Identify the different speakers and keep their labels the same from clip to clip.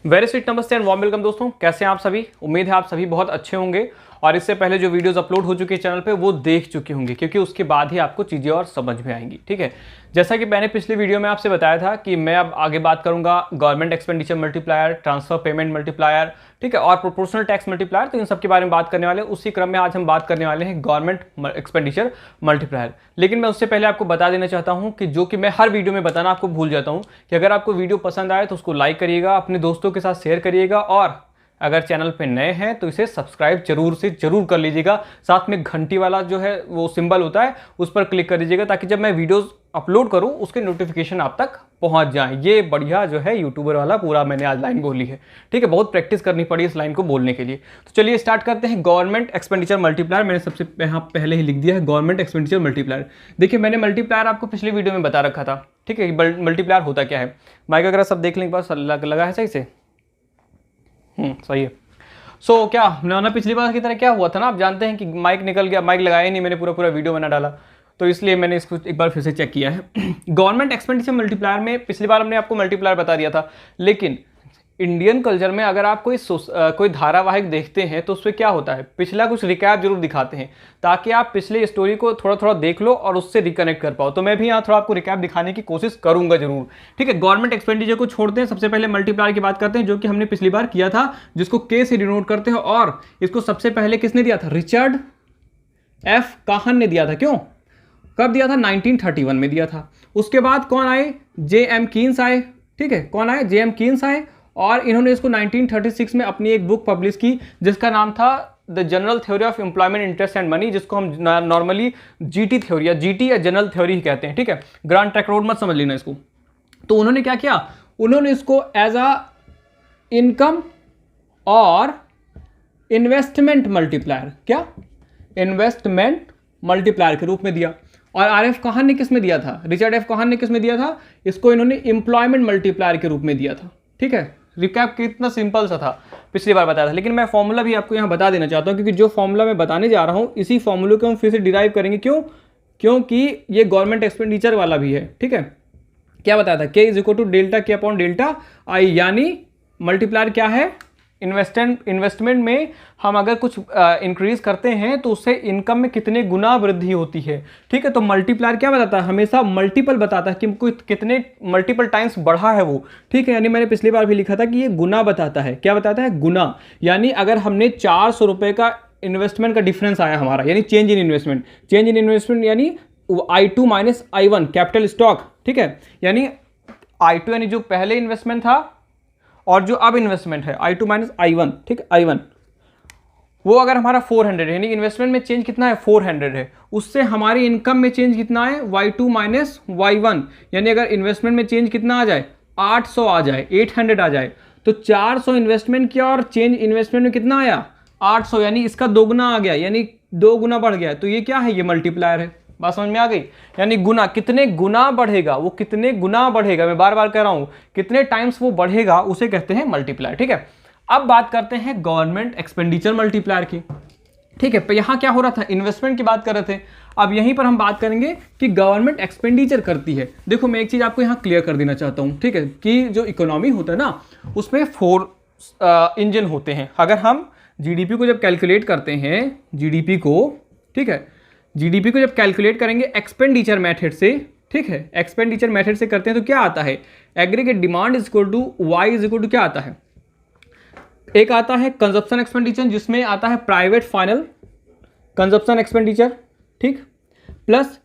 Speaker 1: Very sweet नमस्ते and warm welcome दोस्तों, कैसे हैं आप सभी। उम्मीद है आप सभी बहुत अच्छे होंगे और इससे पहले जो वीडियोस अपलोड हो चुके हैं चैनल पे वो देख चुके होंगे, क्योंकि उसके बाद ही आपको चीज़ें और समझ में आएंगी। ठीक है, जैसा कि मैंने पिछले वीडियो में आपसे बताया था कि मैं अब आगे बात करूंगा government expenditure multiplier, transfer payment multiplier, ठीक है, और प्रोपोर्शनल टैक्स मल्टीप्लायर। तो इन सब के बारे में बात करने वाले हैं। उसी क्रम में आज हम बात करने वाले हैं गवर्नमेंट एक्सपेंडिचर मल्टीप्लायर। लेकिन मैं उससे पहले आपको बता देना चाहता हूं कि जो कि मैं हर वीडियो में बताना आपको भूल जाता हूं कि अगर आपको वीडियो पसंद आए तो उसको लाइक करिएगा, अपने दोस्तों के साथ शेयर करिएगा और अगर चैनल पे नए हैं तो इसे सब्सक्राइब जरूर कर लीजिएगा। साथ में घंटी वाला जो है वो सिंबल होता है उस पर क्लिक कर दीजिएगा ताकि जब मैं वीडियोस अपलोड करूं उसके नोटिफिकेशन आप तक पहुंच जाएं। ये बढ़िया जो है यूट्यूबर वाला पूरा मैंने आज लाइन बोली है। ठीक है, बहुत प्रैक्टिस करनी पड़ी इस लाइन को बोलने के लिए। तो चलिए स्टार्ट करते हैं। गवर्नमेंट एक्सपेंडिचर मल्टीप्लायर, मैंने सबसे यहाँ पहले ही लिख दिया है गवर्नमेंट एक्सपेंडिचर मल्टीप्लायर। देखिए, मैंने मल्टीप्लायर आपको पिछले वीडियो में बता रखा था। ठीक है, मल्टीप्लायर होता क्या है। माइक अगर सब देख लें एक बार, लगा है सही से। सही है। सो क्या ना पिछली बार की तरह क्या हुआ था ना, आप जानते हैं कि माइक निकल गया, माइक लगाया ही नहीं, मैंने पूरा वीडियो बना डाला, तो इसलिए मैंने इसको एक बार फिर से चेक किया है। गवर्नमेंट एक्सपेंडिचर मल्टीप्लायर में पिछली बार हमने आपको मल्टीप्लायर बता दिया था, लेकिन इंडियन कल्चर में अगर आप कोई धारावाहिक देखते हैं तो उसमें क्या होता है, पिछला कुछ रिकैप जरूर दिखाते हैं ताकि आप पिछले स्टोरी को थोड़ा देख लो और उससे रिकनेक्ट कर पाओ। तो मैं भी यहाँ थोड़ा आपको रिकैप दिखाने की कोशिश करूंगा जरूर। ठीक है, गवर्नमेंट एक्सपेंडिचर को छोड़ते हैं, सबसे पहले मल्टीप्लायर की बात करते हैं, जो कि हमने पिछली बार किया था, जिसको के से डिनोट करते हैं। और इसको सबसे पहले किसने दिया था, रिचर्ड एफ काहन ने दिया था। क्यों, कब दिया था, 1931 में दिया था। उसके बाद कौन आए, जे एम कीन्स आए। ठीक है, कौन आए, जे एम कीन्स आए, और इन्होंने इसको 1936 में अपनी एक बुक पब्लिश की जिसका नाम था the general theory of employment, interest and money, जिसको हम नॉर्मली जीटी थ्योरी या जनरल थ्योरी ही कहते हैं। ठीक है, ग्रांड ट्रैक रोड मत समझ लेना इसको। तो उन्होंने क्या किया, उन्होंने इसको एज अ इनकम और इन्वेस्टमेंट मल्टीप्लायर, क्या इन्वेस्टमेंट मल्टीप्लायर के रूप में दिया। और आर एफ काहन ने किस में दिया था, रिचर्ड एफ काहन ने किस में दिया था, इसको इन्होंने एम्प्लॉयमेंट मल्टीप्लायर के रूप में दिया था। ठीक है, रिकैप कितना सिंपल सा था, पिछली बार बताया था, लेकिन मैं फॉर्मूला भी आपको यहाँ बता देना चाहता हूँ, क्योंकि जो फॉर्मूला मैं बताने जा रहा हूँ इसी फॉर्मूले को हम फिर से डिराइव करेंगे। क्यों, क्योंकि ये गवर्नमेंट एक्सपेंडिचर वाला भी है। ठीक है, क्या बताया था, के इज इक्वल टू डेल्टा के अपॉन डेल्टा आई, यानी मल्टीप्लायर क्या है, इन्वेस्टमेंट में हम अगर कुछ इंक्रीज करते हैं तो उससे इनकम में कितने गुना वृद्धि होती है। ठीक है, तो मल्टीप्लायर क्या बताता है, हमेशा मल्टीपल बताता है कि कोई कितने मल्टीपल टाइम्स बढ़ा है वो। ठीक है, यानी मैंने पिछली बार भी लिखा था कि ये गुना बताता है। क्या बताता है, गुना। यानी अगर हमने 400 रुपये का इन्वेस्टमेंट का डिफरेंस आया हमारा, यानी चेंज इन इन्वेस्टमेंट यानी I2 minus I1 capital stock. ठीक है, यानी I2 यानी जो पहले इन्वेस्टमेंट था और जो अब इन्वेस्टमेंट है I2 माइनस I1। ठीक है, I1 वो अगर हमारा 400 है, यानी इन्वेस्टमेंट में चेंज कितना है, 400 है, उससे हमारी इनकम में चेंज कितना है, Y2 माइनस Y1, यानी अगर इन्वेस्टमेंट में चेंज कितना आ जाए, 800 आ जाए, 800 आ जाए, तो 400 इन्वेस्टमेंट किया और चेंज इन्वेस्टमेंट में कितना आया, 800, यानी इसका दोगुना आ गया, यानी 2 गुना बढ़ गया। तो ये क्या है, ये मल्टीप्लायर है। बात समझ में आ गई, यानी गुना, कितने गुना बढ़ेगा, वो कितने गुना बढ़ेगा, मैं बार बार कह रहा हूं, कितने टाइम्स वो बढ़ेगा उसे कहते हैं मल्टीप्लायर। ठीक है, अब बात करते हैं गवर्नमेंट एक्सपेंडिचर मल्टीप्लायर की। ठीक है, तो यहां क्या हो रहा था, इन्वेस्टमेंट की बात कर रहे थे, अब यहीं पर हम बात करेंगे कि गवर्नमेंट एक्सपेंडिचर करती है। देखो, मैं एक चीज आपको यहां क्लियर कर देना चाहता हूं। ठीक है, कि जो इकोनॉमी होता है ना, उसमें 4 इंजन होते हैं। अगर हम जीडीपी को जब कैलकुलेट करते हैं, जीडीपी को, ठीक है, जीडीपी को जब कैलकुलेट करेंगे एक्सपेंडिचर मेथड से, ठीक है, एक्सपेंडिचर मेथड से करते हैं तो क्या आता है, aggregate demand is equal to Y is equal to क्या आता है, एक आता है कंजप्शन एक्सपेंडिचर, जिसमें आता है प्राइवेट फाइनल कंजप्शन एक्सपेंडिचर, ठीक, plus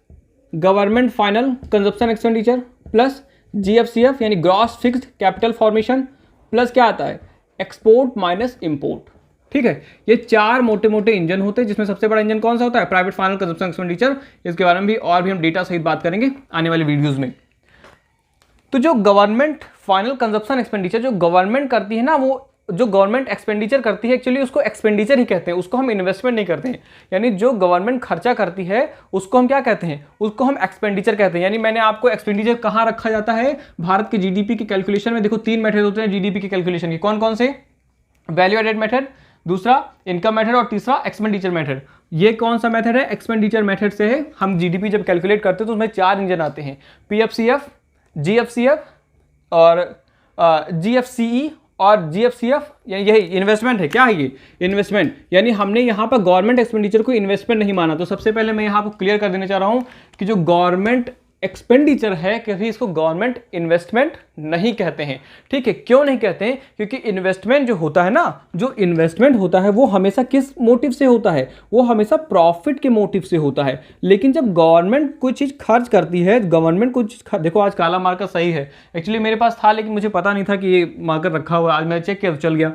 Speaker 1: government final consumption expenditure, plus GFCF यानी gross fixed capital formation, plus क्या आता है, एक्सपोर्ट माइनस इंपोर्ट। ठीक है, ये 4 मोटे मोटे इंजन होते हैं, जिसमें सबसे बड़ा इंजन कौन सा होता है, प्राइवेट फाइनल कंजप्शन एक्सपेंडिचर। इसके बारे में भी और भी हम डेटा सहित बात करेंगे आने वाले वीडियोस में। तो जो गवर्नमेंट फाइनल कंजप्शन एक्सपेंडिचर जो गवर्नमेंट करती है ना, वो जो गवर्नमेंट एक्सपेंडिचर करती है एक्चुअली उसको एक्सपेंडिचर ही कहते हैं, उसको हम इन्वेस्टमेंट नहीं करते हैं। यानी जो गवर्नमेंट खर्चा करती है उसको हम क्या कहते हैं, उसको हम एक्सपेंडिचर कहते हैं। यानी मैंने आपको एक्सपेंडिचर कहाँ रखा जाता है, भारत के जीडीपी की कैलकुलेशन में। देखो 3 मेथड होते हैं जीडीपी की कैलकुलेशन के, कौन कौन से, वैल्यू एडेड मेथड, दूसरा इनकम मेथड और तीसरा एक्सपेंडिचर मेथड। ये कौन सा मेथड है, एक्सपेंडिचर मेथड से है हम जीडीपी जब कैलकुलेट करते हैं तो उसमें 4 इंजन आते हैं, पीएफसीएफ, जीएफसीएफ और जीएफसीई और GFCF यही इन्वेस्टमेंट है। क्या है ये? इन्वेस्टमेंट। यानी हमने यहाँ पर गवर्नमेंट एक्सपेंडिचर को इन्वेस्टमेंट नहीं माना। तो सबसे पहले मैं यहाँ पर क्लियर कर देना चाह रहा हूँ कि जो गवर्नमेंट एक्सपेंडिचर है, कभी इसको गवर्नमेंट इन्वेस्टमेंट नहीं कहते हैं। ठीक है, क्यों नहीं कहते हैं? क्योंकि इन्वेस्टमेंट जो होता है ना, जो इन्वेस्टमेंट होता है वो हमेशा किस मोटिव से होता है? वो हमेशा प्रॉफिट के मोटिव से होता है। लेकिन जब गवर्नमेंट कोई चीज़ खर्च करती है, गवर्नमेंट कोई चीज़ देखो, आज काला मार्कर सही है, एक्चुअली मेरे पास था लेकिन मुझे पता नहीं था कि ये मार्कर रखा हुआ है, आज मैं चेक किया तो चल गया।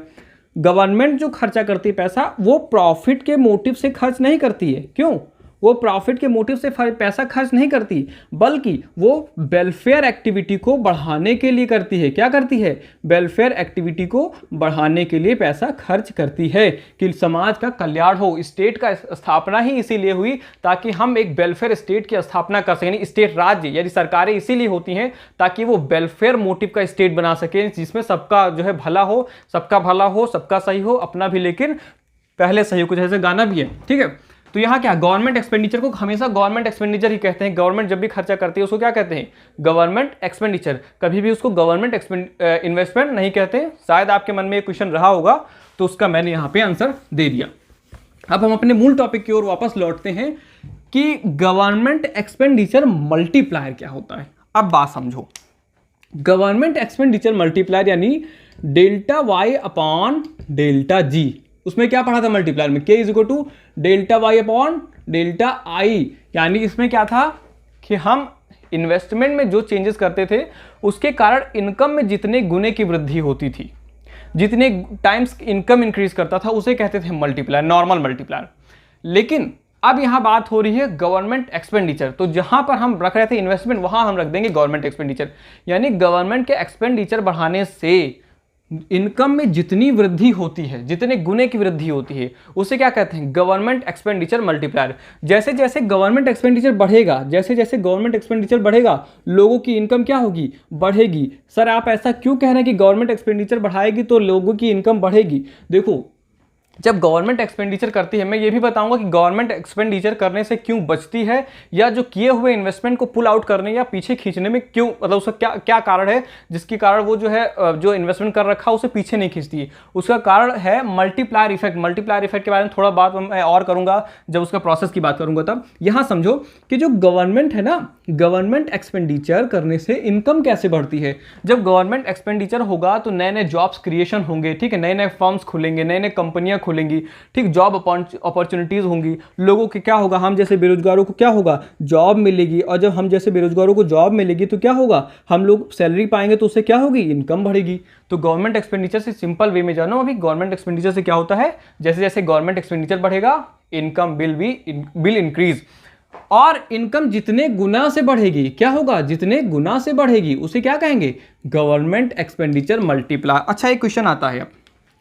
Speaker 1: गवर्नमेंट जो खर्चा करती है पैसा, वो प्रॉफिट के मोटिव से खर्च नहीं करती है। क्यों? वो प्रॉफिट के मोटिव से पैसा खर्च नहीं करती, बल्कि वो वेलफेयर एक्टिविटी को बढ़ाने के लिए करती है। क्या करती है? वेलफेयर एक्टिविटी को बढ़ाने के लिए पैसा खर्च करती है कि समाज का कल्याण हो। स्टेट का स्थापना ही इसीलिए हुई ताकि हम एक वेलफेयर स्टेट की स्थापना कर सकें। यानी स्टेट, राज्य यानी सरकारें इसीलिए होती हैं ताकि वो वेलफेयर मोटिव का स्टेट बना सके, जिसमें सबका जो है भला हो, सबका भला हो, सबका सही हो, अपना भी लेकिन पहले सही हो। कुछ ऐसे गाना भी है। ठीक है, तो यहाँ क्या, गवर्नमेंट एक्सपेंडिचर को हमेशा गवर्नमेंट एक्सपेंडिचर ही कहते हैं। गवर्नमेंट जब भी खर्चा करती है उसको क्या कहते हैं? Government expenditure. कभी भी उसको गवर्नमेंट इन्वेस्टमेंट नहीं कहते हैं। शायद आपके मन में एक क्वेश्चन रहा होगा, तो उसका मैंने यहाँ पे आंसर दे दिया। अब हम अपने मूल टॉपिक की ओर वापस लौटते हैं कि गवर्नमेंट एक्सपेंडिचर मल्टीप्लायर क्या होता है। अब बात समझो, गवर्नमेंट एक्सपेंडिचर मल्टीप्लायर यानी delta Y upon delta G. उसमें क्या पढ़ा था मल्टीप्लायर में? K is equal to delta Y upon delta I. यानी इसमें क्या था कि हम इन्वेस्टमेंट में जो चेंजेस करते थे उसके कारण इनकम में जितने गुने की वृद्धि होती थी, जितने टाइम्स इनकम इंक्रीज करता था, उसे कहते थे मल्टीप्लायर, नॉर्मल मल्टीप्लायर। लेकिन अब यहां बात हो रही है गवर्नमेंट एक्सपेंडिचर, तो जहां पर हम रख रहे थे इन्वेस्टमेंट, वहां हम रख देंगे गवर्नमेंट एक्सपेंडिचर। यानी गवर्नमेंट के एक्सपेंडिचर बढ़ाने से इनकम में जितनी वृद्धि होती है, जितने गुने की वृद्धि होती है, उसे क्या कहते हैं? Government expenditure multiplier. जैसे जैसे गवर्नमेंट एक्सपेंडिचर बढ़ेगा, जैसे जैसे गवर्नमेंट एक्सपेंडिचर बढ़ेगा, लोगों की इनकम क्या होगी? बढ़ेगी। सर आप ऐसा क्यों कह रहे हैं कि गवर्नमेंट एक्सपेंडिचर बढ़ाएगी तो लोगों की इनकम बढ़ेगी? देखो, जब गवर्नमेंट एक्सपेंडिचर करती है, मैं ये भी बताऊंगा कि गवर्नमेंट एक्सपेंडिचर करने से क्यों बचती है, या जो किए हुए इन्वेस्टमेंट को पुल आउट करने या पीछे खींचने में क्यों, मतलब उसका क्या क्या कारण है जिसके कारण वो जो है जो इन्वेस्टमेंट कर रखा है उसे पीछे नहीं खींचती है। उसका कारण है मल्टीप्लायर इफेक्ट। मल्टीप्लायर इफेक्ट के बारे में थोड़ा बात मैं और करूंगा जब उसका प्रोसेस की बात करूंगा। तब यहां समझो कि जो गवर्नमेंट है ना, गवर्नमेंट एक्सपेंडिचर करने से इनकम कैसे बढ़ती है? जब गवर्नमेंट एक्सपेंडिचर होगा तो नए नए जॉब्स क्रिएशन होंगे। ठीक है, नए नए फर्म्स खुलेंगे, नए नए कंपनियां खुलेंगी। ठीक, जॉब अपॉर्चुनिटीज होंगी। लोगों के क्या होगा? हम जैसे बेरोजगारों को क्या होगा? जॉब मिलेगी। और जब हम जैसे बेरोजगारों को जॉब मिलेगी तो क्या होगा? हम लोग सैलरी पाएंगे, तो उससे क्या होगी? इनकम बढ़ेगी। तो गवर्नमेंट एक्सपेंडिचर से सिंपल वे में जानो, अभी गवर्नमेंट एक्सपेंडिचर से क्या होता है? जैसे जैसे गवर्नमेंट एक्सपेंडिचर बढ़ेगा, इनकम विल इंक्रीज। और इनकम जितने गुना से बढ़ेगी, क्या होगा? जितने गुना से बढ़ेगी उसे क्या कहेंगे? Government expenditure multiplier. अच्छा, एक क्वेश्चन आता है,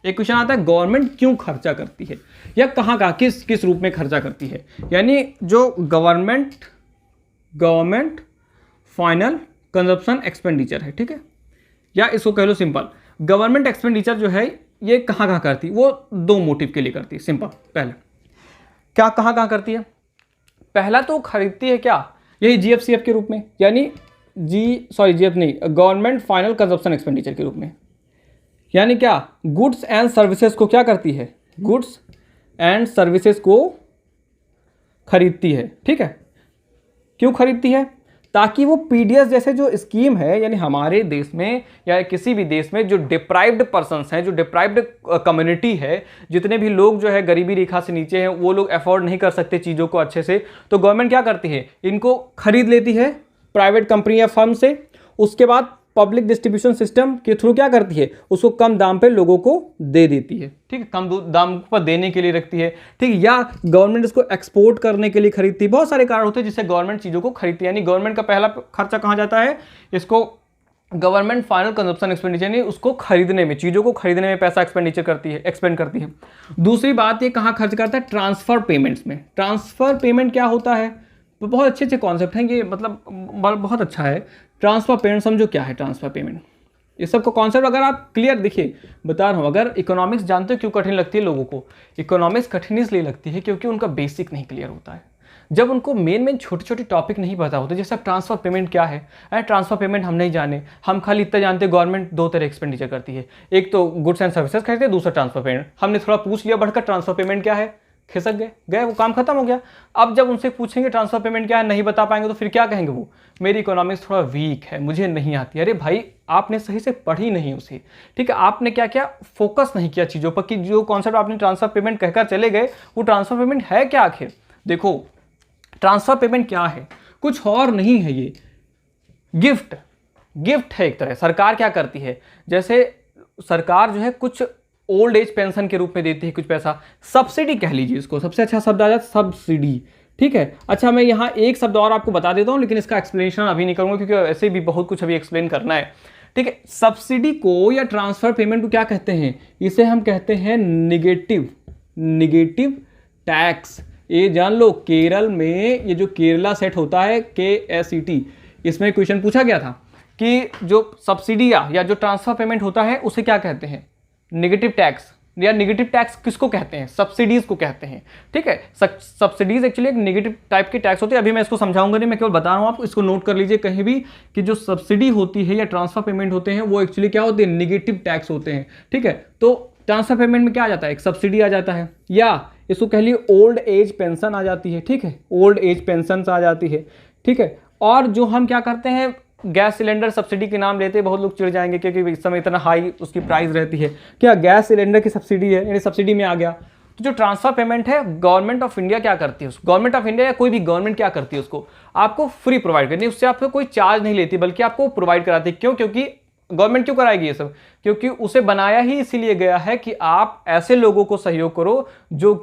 Speaker 1: एक क्वेश्चन आता है, गवर्नमेंट क्यों खर्चा करती है, या कहाँ कहाँ किस किस रूप में खर्चा करती है? यानी जो गवर्नमेंट फाइनल कंजप्शन एक्सपेंडिचर है, ठीक है, या इसको कह लो सिंपल, गवर्नमेंट एक्सपेंडिचर जो है ये कहाँ कहाँ करती है? वो दो मोटिव के लिए करती है। सिंपल, पहले क्या कहाँ कहाँ करती है? पहला तो खरीदती है क्या? यही GFCF के रूप में, यानी GF नहीं, गवर्नमेंट फाइनल कंजप्शन एक्सपेंडिचर के रूप में। यानी क्या? गुड्स एंड सर्विसेज को क्या करती है? गुड्स एंड सर्विसेज को खरीदती है। ठीक है, क्यों खरीदती है? ताकि वो PDS जैसे जो स्कीम है, यानी हमारे देश में या किसी भी देश में जो डिप्राइव्ड पर्सन्स हैं, जो डिप्राइव्ड कम्युनिटी है, जितने भी लोग जो है गरीबी रेखा से नीचे हैं, वो लोग अफोर्ड नहीं कर सकते चीज़ों को अच्छे से, तो गवर्नमेंट क्या करती है? इनको खरीद लेती है प्राइवेट कंपनी या फर्म से। उसके बाद पब्लिक डिस्ट्रीब्यूशन सिस्टम के थ्रू क्या करती है? उसको कम दाम पे लोगों को दे देती है। ठीक है, कम दाम पर देने के लिए रखती है। ठीक है, या गवर्नमेंट इसको एक्सपोर्ट करने के लिए खरीदती है। बहुत सारे कारण होते हैं जिससे गवर्नमेंट चीज़ों को खरीदती है। यानी गवर्नमेंट का पहला खर्चा कहाँ जाता है? इसको गवर्नमेंट फाइनल कंजप्शन एक्सपेंडिचर, यानी उसको खरीदने में, चीज़ों को खरीदने में पैसा एक्सपेंड करती है। दूसरी बात ये कहाँ खर्च करता है? ट्रांसफर पेमेंट्स में। ट्रांसफर पेमेंट क्या होता है? तो बहुत अच्छे अच्छे कॉन्सेप्ट हैं ये, मतलब बहुत अच्छा है। ट्रांसफर पेमेंट समझो क्या है ट्रांसफर पेमेंट, ये सब को कॉन्सेप्ट अगर आप क्लियर, देखिए बता रहा हूँ, अगर इकोनॉमिक्स जानते हो क्यों कठिन लगती है लोगों को? इकोनॉमिक्स कठिन इसलिए लगती है क्योंकि उनका बेसिक नहीं क्लियर होता है। जब उनको मेन छोटे छोटे टॉपिक नहीं पता होते, जैसे अब ट्रांसफर पेमेंट क्या है, ट्रांसफर पेमेंट हम नहीं जाने, हम खाली इतना जानते हैं गवर्नमेंट दो तरह एक्सपेंडिचर करती है, एक तो गुड्स एंड सर्विसेज खरीदते हैं, दूसरा ट्रांसफर पेमेंट। हमने थोड़ा पूछ लिया बढ़कर ट्रांसफर पेमेंट क्या है, खिसक गए वो काम खत्म हो गया। अब जब उनसे पूछेंगे ट्रांसफर पेमेंट क्या है, नहीं बता पाएंगे तो फिर क्या कहेंगे वो, मेरी इकोनॉमिक्स थोड़ा वीक है, मुझे नहीं आती। अरे भाई आपने सही से पढ़ी नहीं उसे, ठीक है, आपने क्या क्या फोकस नहीं किया चीज़ों पर कि जो कॉन्सेप्ट आपने ट्रांसफर पेमेंट कहकर चले गए वो ट्रांसफर पेमेंट है क्या आखिर। देखो ट्रांसफर पेमेंट क्या है, कुछ और नहीं है, ये गिफ्ट है एक तरह। सरकार क्या करती है, जैसे सरकार जो है कुछ ओल्ड एज पेंशन के रूप में देती है कुछ पैसा, सब्सिडी कह लीजिए इसको, सबसे अच्छा शब्द आ जाता है सब्सिडी, ठीक है। अच्छा मैं यहाँ एक शब्द और आपको बता देता हूँ, लेकिन इसका एक्सप्लेनेशन अभी नहीं करूँगा क्योंकि ऐसे भी बहुत कुछ अभी एक्सप्लेन करना है, ठीक है। सब्सिडी को या ट्रांसफर पेमेंट को क्या कहते हैं, इसे हम कहते हैं निगेटिव टैक्स। ये जान लो, केरल में ये जो केरला सेट होता है KSET, इसमें क्वेश्चन पूछा गया था कि जो सब्सिडी या जो ट्रांसफर पेमेंट होता है उसे क्या कहते हैं, नेगेटिव टैक्स। या नेगेटिव टैक्स किसको कहते हैं, सब्सिडीज को कहते हैं, ठीक है। सब्सिडीज एक्चुअली एक नेगेटिव टाइप के टैक्स होते हैं, अभी मैं इसको समझाऊंगा नहीं, मैं केवल बता रहा हूं आपको, इसको नोट कर लीजिए कहीं भी कि जो सब्सिडी होती है या ट्रांसफर पेमेंट होते हैं वो एक्चुअली क्या होते हैं, नेगेटिव टैक्स होते हैं, ठीक है। तो ट्रांसफर पेमेंट में क्या आ जाता है, एक सब्सिडी आ जाता है, या इसको कह लिए ओल्ड एज पेंशन आ जाती है, ठीक है, ओल्ड एज पेंशन आ जाती है, ठीक है। और जो हम क्या करते हैं, गैस सिलेंडर सब्सिडी के नाम लेते हैं, बहुत लोग चिढ़ जाएंगे क्योंकि इस समय इतना हाई उसकी प्राइस रहती है, क्या गैस सिलेंडर की सब्सिडी है, यानी सब्सिडी में आ गया। तो जो ट्रांसफर पेमेंट है, गवर्नमेंट ऑफ इंडिया क्या करती है, गवर्नमेंट ऑफ इंडिया या कोई भी गवर्नमेंट क्या करती है, उसको आपको फ्री प्रोवाइड करनी है, उससे आपको कोई चार्ज नहीं लेती बल्कि आपको प्रोवाइड कराती है। क्यों, क्योंकि गवर्नमेंट क्यों कराएगी ये सब, क्योंकि उसे बनाया ही इसीलिए गया है कि आप ऐसे लोगों को सहयोग करो जो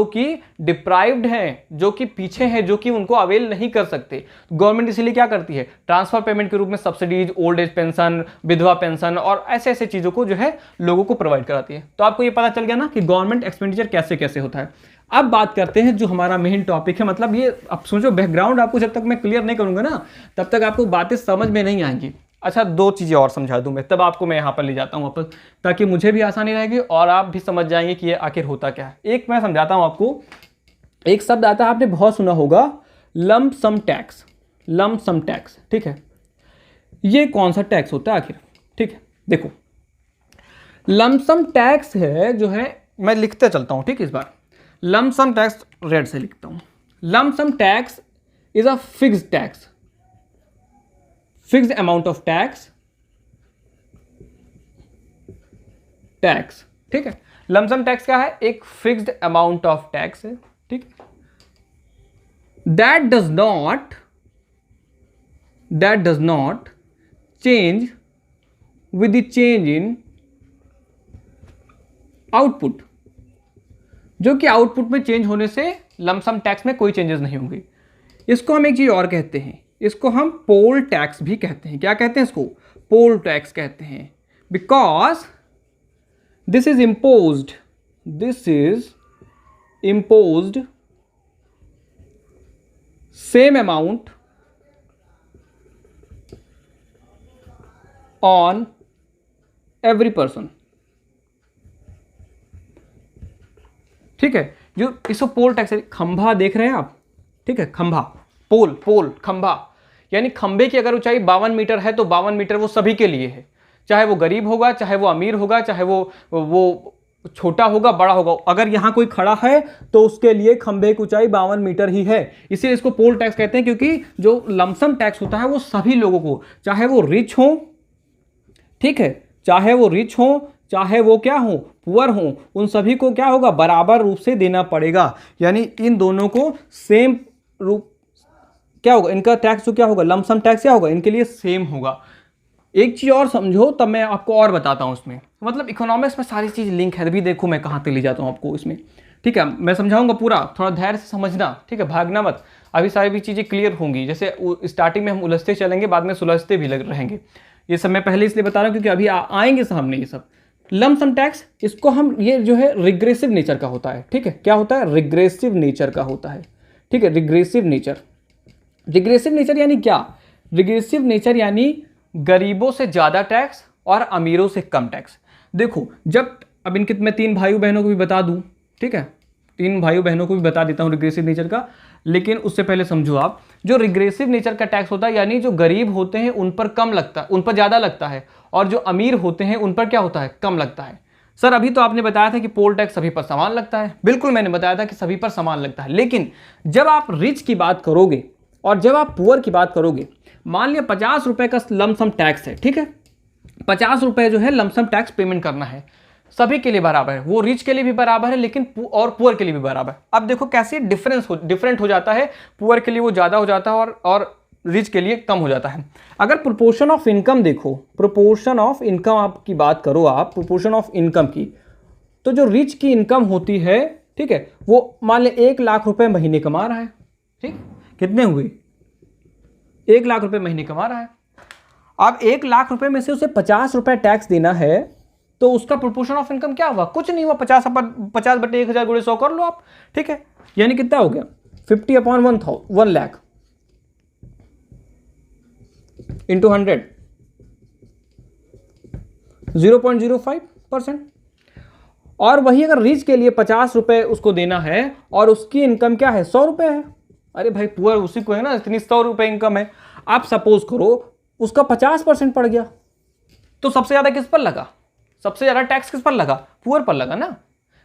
Speaker 1: कि डिप्राइव्ड हैं, जो कि पीछे हैं, जो कि उनको अवेल नहीं कर सकते। गवर्नमेंट इसीलिए क्या करती है, ट्रांसफर पेमेंट के रूप में सब्सिडीज, ओल्ड एज पेंशन, विधवा पेंशन और ऐसे ऐसे चीजों को जो है लोगों को प्रोवाइड कराती है। तो आपको ये पता चल गया ना कि गवर्नमेंट एक्सपेंडिचर कैसे कैसे होता है। अब बात करते हैं जो हमारा मेन टॉपिक है, मतलब ये अब सोचो बैकग्राउंड आपको जब तक मैं क्लियर नहीं करूंगा ना तब तक आपको बातें समझ में नहीं आएंगी। अच्छा दो चीज़ें और समझा दूं मैं, तब आपको मैं यहाँ पर ले जाता हूँ वापस, ताकि मुझे भी आसानी रहेगी और आप भी समझ जाएंगे कि ये आखिर होता क्या है। एक मैं समझाता हूँ आपको, एक शब्द आता है आपने बहुत सुना होगा, lump sum tax. Lump sum tax, ठीक है, ये कौन सा टैक्स होता है आखिर, ठीक है। देखो लंप सम टैक्स है जो है, मैं लिखते चलता हूँ, ठीक है। इस बार लंप सम टैक्स रेड से लिखता हूँ। Lump sum tax is a fixed tax, fixed amount of tax, ठीक है। लंप सम टैक्स क्या है, एक फिक्स्ड अमाउंट ऑफ टैक्स है, ठीक है। That does not change with the change in output, जो कि आउटपुट में चेंज होने से लंप सम टैक्स में कोई चेंजेस नहीं होंगे। इसको हम एक चीज और कहते हैं, इसको हम पोल टैक्स भी कहते हैं। क्या कहते हैं इसको, पोल टैक्स कहते हैं, because this is imposed same amount on every person, ठीक है। जो इसको पोल टैक्स, खंभा देख रहे हैं आप, ठीक है, खंभा, पोल खंभा, यानी खंभे की अगर ऊंचाई 52 मीटर है तो 52 मीटर वो सभी के लिए है, चाहे वो गरीब होगा, चाहे वो अमीर होगा, चाहे वो छोटा होगा, बड़ा होगा। अगर यहां कोई खड़ा है तो उसके लिए खंभे की ऊंचाई 52 मीटर ही है, इसीलिए इसको पोल टैक्स कहते हैं। क्योंकि जो लमसम टैक्स होता है वो सभी लोगों को, चाहे वो रिच हो, ठीक है, चाहे वो रिच हो, चाहे वो क्या हो, पुअर हो, उन सभी को क्या होगा, बराबर रूप से देना पड़ेगा। यानी इन दोनों को सेम रूप क्या होगा, इनका टैक्स जो क्या होगा, लमसम टैक्स क्या होगा, इनके लिए सेम होगा। एक चीज और समझो तब मैं आपको और बताता हूं इसमें, मतलब इकोनॉमिक्स में सारी चीज लिंक है, अभी देखो मैं कहां तक ले जाता हूं आपको इसमें, ठीक है। मैं समझाऊंगा पूरा, थोड़ा धैर्य से समझना, ठीक है, भागना मत, अभी सारी भी चीजें क्लियर होंगी। जैसे स्टार्टिंग में हम उलझते चलेंगे, बाद में सुलझते भी रहेंगे। ये सब मैं पहले इसलिए बता रहा हूं क्योंकि अभी आएंगे सामने ये सब। लमसम टैक्स, इसको हम, ये जो है रिग्रेसिव नेचर का होता है, ठीक है। क्या होता है, रिग्रेसिव नेचर का होता है, ठीक है। रिग्रेसिव नेचर यानी क्या, रिग्रेसिव नेचर यानी गरीबों से ज्यादा टैक्स और अमीरों से कम टैक्स। देखो जब अब इनके मैं 3 भाइयों बहनों को भी बता दूं, ठीक है, तीन भाइयों बहनों को भी बता देता हूँ रिग्रेसिव नेचर का, लेकिन उससे पहले समझो आप, जो रिग्रेसिव नेचर का टैक्स होता है यानी जो गरीब होते हैं उन पर कम लगता है, उन पर ज़्यादा लगता है, और जो अमीर होते हैं उन पर क्या होता है, कम लगता है। सर अभी तो आपने बताया था कि पोल टैक्स सभी पर समान लगता है, बिल्कुल मैंने बताया था कि सभी पर समान लगता है, लेकिन जब आप रिच की बात करोगे और जब आप पुअर की बात करोगे, मान लिया 50 रुपए का लमसम टैक्स है, ठीक है, 50 रुपए जो है लमसम टैक्स पेमेंट करना है, सभी के लिए बराबर है, वो रिच के लिए भी बराबर है लेकिन और पुअर के लिए भी बराबर है। अब देखो कैसे डिफरेंट हो जाता है, पुअर के लिए वो ज़्यादा हो जाता है और रिच के लिए कम हो जाता है। अगर प्रोपोर्शन ऑफ इनकम देखो, प्रोपोर्शन ऑफ इनकम आपकी बात करो आप, प्रोपोर्शन ऑफ इनकम की, तो जो रिच की इनकम होती है, ठीक है, वो मान ले 1 लाख रुपए महीने कमा रहा है, ठीक, कितने हुए, 1 लाख रुपए महीने कमा रहा है। अब 1 लाख रुपए में से उसे 50 रुपए टैक्स देना है, तो उसका प्रोपोर्शन ऑफ इनकम क्या हुआ, कुछ नहीं हुआ, 50 बटे 1000 गुणे 100 कर लो आप, ठीक है, यानी कितना हो गया 50 अपॉन 1 लाख इंटू 100, 0.05%। और वही अगर रिच के लिए 50 रुपए उसको देना है और उसकी इनकम क्या है, 100 रुपए है, अरे भाई पुअर उसी को है ना, इतनी 100 रुपए इनकम है, आप सपोज करो उसका 50% पड़ गया, तो सबसे ज्यादा किस पर लगा, सबसे ज्यादा टैक्स किस पर लगा, पुअर पर लगा ना।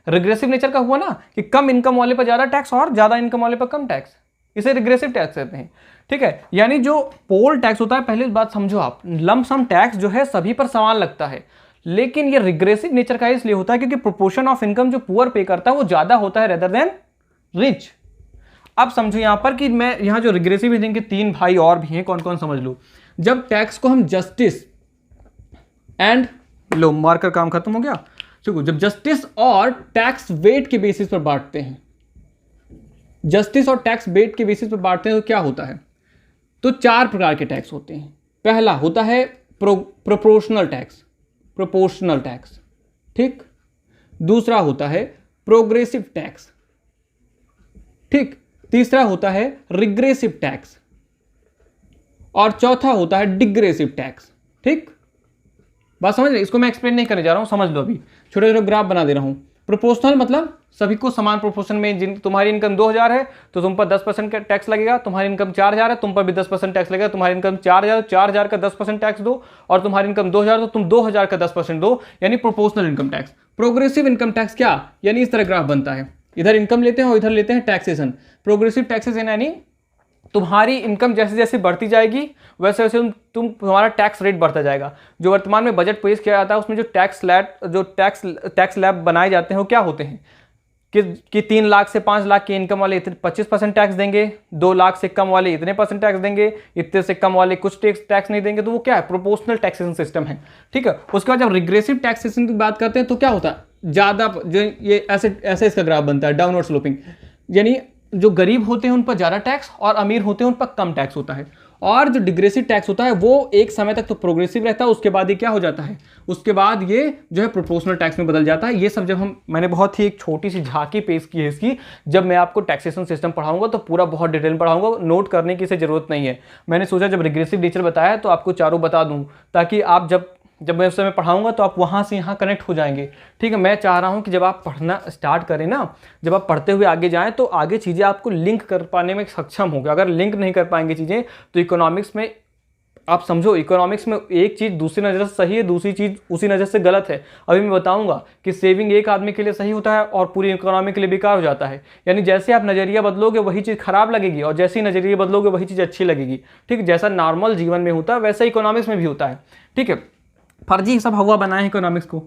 Speaker 1: रिग्रेसिव नेचर का हुआ ना कि कम इनकम वाले पर ज्यादा टैक्स और ज्यादा इनकम वाले पर कम टैक्स, इसे रिग्रेसिव टैक्स कहते हैं, ठीक है। यानी जो पोल टैक्स होता है, पहले बात समझो आप, लमसम टैक्स जो है सभी पर समान लगता है, लेकिन ये रिग्रेसिव नेचर का इसलिए होता है क्योंकि प्रोपोर्शन ऑफ इनकम जो पुअर पे करता है वो ज्यादा होता है रेदर देन रिच। अब समझो यहां पर कि मैं यहां जो रिग्रेसिव इनकम के 3 भाई और भी हैं, कौन कौन समझ लो। जब टैक्स को हम जस्टिस एंड, लो मार्कर काम खत्म हो गया, देखो जब जस्टिस और टैक्स वेट के बेसिस पर बांटते हैं, जस्टिस और टैक्स वेट के बेसिस पर बांटते हैं, तो क्या होता है, तो 4 प्रकार के टैक्स होते हैं। पहला होता है प्रोपोर्शनल टैक्स, प्रोपोर्शनल टैक्स, ठीक। दूसरा होता है प्रोग्रेसिव टैक्स, ठीक। तीसरा होता है रिग्रेसिव टैक्स, और चौथा होता है डिग्रेसिव टैक्स, ठीक। बात समझ रहे, इसको मैं एक्सप्लेन नहीं करने जा रहा हूं, समझ लो, अभी छोटे छोटे ग्राफ बना दे रहा हूं। प्रोपोर्शनल मतलब सभी को समान प्रोपोर्शन में, जिन तुम्हारी इनकम 2000 है तो तुम पर 10% का टैक्स लगेगा, तुम्हारी इनकम 4000 है तुम पर भी 10% टैक्स लगेगा, तुम्हारी इनकम 4000 का 10% टैक्स दो, और तुम्हारी इनकम 2000 तो तुम 2000 का 10% दो, यानी proportional income tax. Progressive income tax क्या, यानी इस तरह ग्राफ बनता है, इधर इनकम लेते हैं और इधर लेते हैं टैक्सेशन। प्रोग्रेसिव टैक्सेशन यानी तुम्हारी इनकम जैसे जैसे बढ़ती जाएगी वैसे वैसे तुम्हारा टैक्स रेट बढ़ता जाएगा। जो वर्तमान में बजट पेश किया जाता है उसमें जो टैक्स स्लैब बनाए जाते हैं वो क्या होते हैं कि 3 लाख से 5 लाख की इनकम वाले इतने 25% टैक्स देंगे, 2 लाख से कम वाले इतने % टैक्स देंगे, इतने से कम वाले कुछ टैक्स नहीं देंगे। तो वो क्या है, प्रोपोर्शनल टैक्सेशन सिस्टम है, ठीक है। उसके बाद जब रिग्रेसिव टैक्सेशन की बात करते हैं तो क्या होता है, ज़्यादा जो ये ऐसे इसका ग्राफ बनता है डाउनवर्ड स्लोपिंग, यानी जो गरीब होते हैं उन पर ज़्यादा टैक्स और अमीर होते हैं उन पर कम टैक्स होता है। और जो डिग्रेसिव टैक्स होता है वो एक समय तक तो प्रोग्रेसिव रहता है, उसके बाद ये क्या हो जाता है, उसके बाद ये जो है प्रोपोर्शनल टैक्स में बदल जाता है। ये सब जब मैंने बहुत ही एक छोटी सी झांकी पेश की है इसकी, जब मैं आपको टैक्सेशन सिस्टम पढ़ाऊंगा तो पूरा बहुत डिटेल में पढ़ाऊंगा, नोट करने की इसे जरूरत नहीं है। मैंने सोचा जब रिग्रेसिव नेचर बताया तो आपको चारों बता दूं, ताकि आप जब मैं उस समय पढ़ाऊंगा तो आप वहाँ से यहाँ कनेक्ट हो जाएंगे, ठीक है। मैं चाह रहा हूँ कि जब आप पढ़ना स्टार्ट करें ना, जब आप पढ़ते हुए आगे जाएं तो आगे चीज़ें आपको लिंक कर पाने में सक्षम होगा। अगर लिंक नहीं कर पाएंगे चीज़ें तो इकोनॉमिक्स में आप समझो, इकोनॉमिक्स में एक चीज़ दूसरी नज़र से सही है, दूसरी चीज़ उसी नज़र से गलत है। अभी मैं बताऊंगा कि सेविंग एक आदमी के लिए सही होता है और पूरी इकोनॉमी के लिए बेकार हो जाता है। यानी जैसे आप नज़रिया बदलोगे वही चीज़ खराब लगेगी और जैसे ही नज़रिया बदलोगे वही चीज़ अच्छी लगेगी, ठीक। जैसा नॉर्मल जीवन में होता है वैसा इकोनॉमिक्स में भी होता है, ठीक है। फर्जी सब हवा बनाए हैं इकोनॉमिक्स को।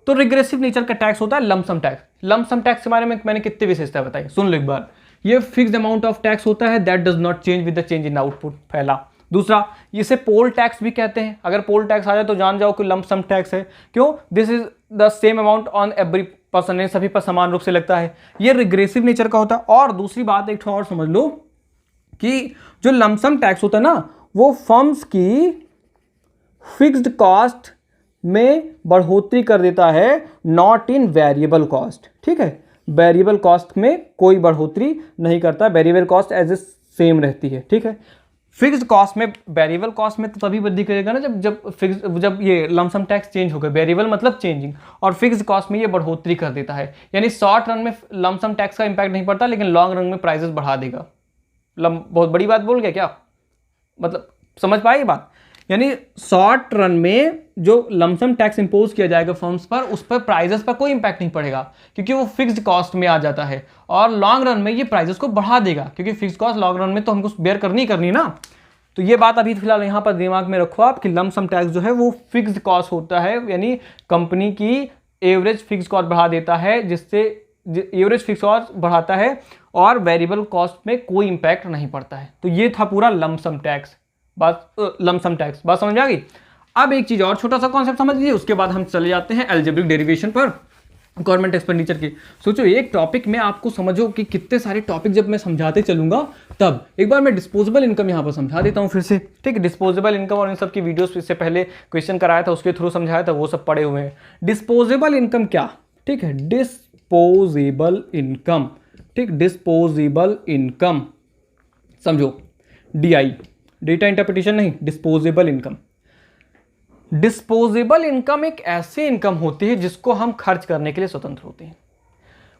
Speaker 1: तो रिग्रेसिव नेचर का टैक्स होता है लमसम टैक्स। लमसम टैक्स के बारे में मैंने कितनी विशेषता बताई, सुन लो एक बार। ये फिक्स्ड अमाउंट ऑफ टैक्स होता है that does not change with the change in output, पहला। दूसरा, इसे पोल टैक्स भी कहते हैं। अगर पोल टैक्स आ जाए तो जान जाओ कि लमसम टैक्स है। क्यों, this is the same amount on every person, सभी पर समान रूप से लगता है। ये रिग्रेसिव नेचर का होता है। और दूसरी बात एक और समझ लो कि जो लमसम टैक्स होता है ना, वो फर्म्स की फिक्स्ड कॉस्ट में बढ़ोतरी कर देता है, नॉट इन वेरिएबल कॉस्ट, ठीक है। वेरिएबल कॉस्ट में कोई बढ़ोतरी नहीं करता, variable cost as a same रहती है, ठीक है। फिक्स्ड कॉस्ट में, वेरिएबल कॉस्ट में तो तभी वृद्धि करेगा ना जब ये लमसम टैक्स चेंज होगा। वेरिएबल मतलब चेंजिंग, और फिक्स्ड कॉस्ट में ये बढ़ोतरी कर देता है। यानी शॉर्ट रन में लमसम टैक्स का इंपैक्ट नहीं पड़ता, लेकिन लॉन्ग रन में प्राइसेस बढ़ा देगा। बहुत बड़ी बात बोल गया क्या? मतलब समझ पाए ये बात? यानी शॉर्ट रन में जो लमसम टैक्स इंपोज किया जाएगा फर्म्स पर, उस पर प्राइजेस पर कोई इंपैक्ट नहीं पड़ेगा, क्योंकि वो फिक्स्ड कॉस्ट में आ जाता है। और लॉन्ग रन में ये प्राइजेस को बढ़ा देगा, क्योंकि फिक्स्ड कॉस्ट लॉन्ग रन में तो हमको बेयर करनी ना। तो ये बात अभी फिलहाल यहाँ पर दिमाग में रखो आप कि लमसम टैक्स जो है वो फिक्स्ड कॉस्ट होता है, यानी कंपनी की एवरेज फिक्स्ड कॉस्ट बढ़ा देता है, जिससे एवरेज फिक्स्ड कॉस्ट बढ़ाता है और वेरिएबल कॉस्ट में कोई इंपैक्ट नहीं पड़ता है। तो ये था पूरा लमसम टैक्स। लमसम टैक्स बात समझ में आ गई। अब एक चीज और छोटा सा कॉन्सेप्ट समझ लीजिए, उसके बाद हम चले जाते हैं अलजेब्रिक डेरिवेशन पर, गवर्नमेंट एक्सपेंडिचर की। सोचो एक टॉपिक में आपको समझो कि कितने सारे टॉपिक जब मैं समझाते चलूंगा, तब एक बार मैं डिस्पोजेबल इनकम यहाँ पर समझा देता हूँ फिर से। ठीक है, डिस्पोजेबल इनकम और इन सब की वीडियोस इससे पहले क्वेश्चन कराया था, उसके थ्रू समझाया था, वो सब पड़े हुए हैं। डिस्पोजेबल इनकम क्या? ठीक है, डिस्पोजेबल इनकम। ठीक, डिस्पोजेबल इनकम समझो, DI, डेटा इंटरप्रिटेशन नहीं, डिस्पोजेबल इनकम। डिस्पोजेबल इनकम एक ऐसी इनकम होती है जिसको हम खर्च करने के लिए स्वतंत्र होते हैं।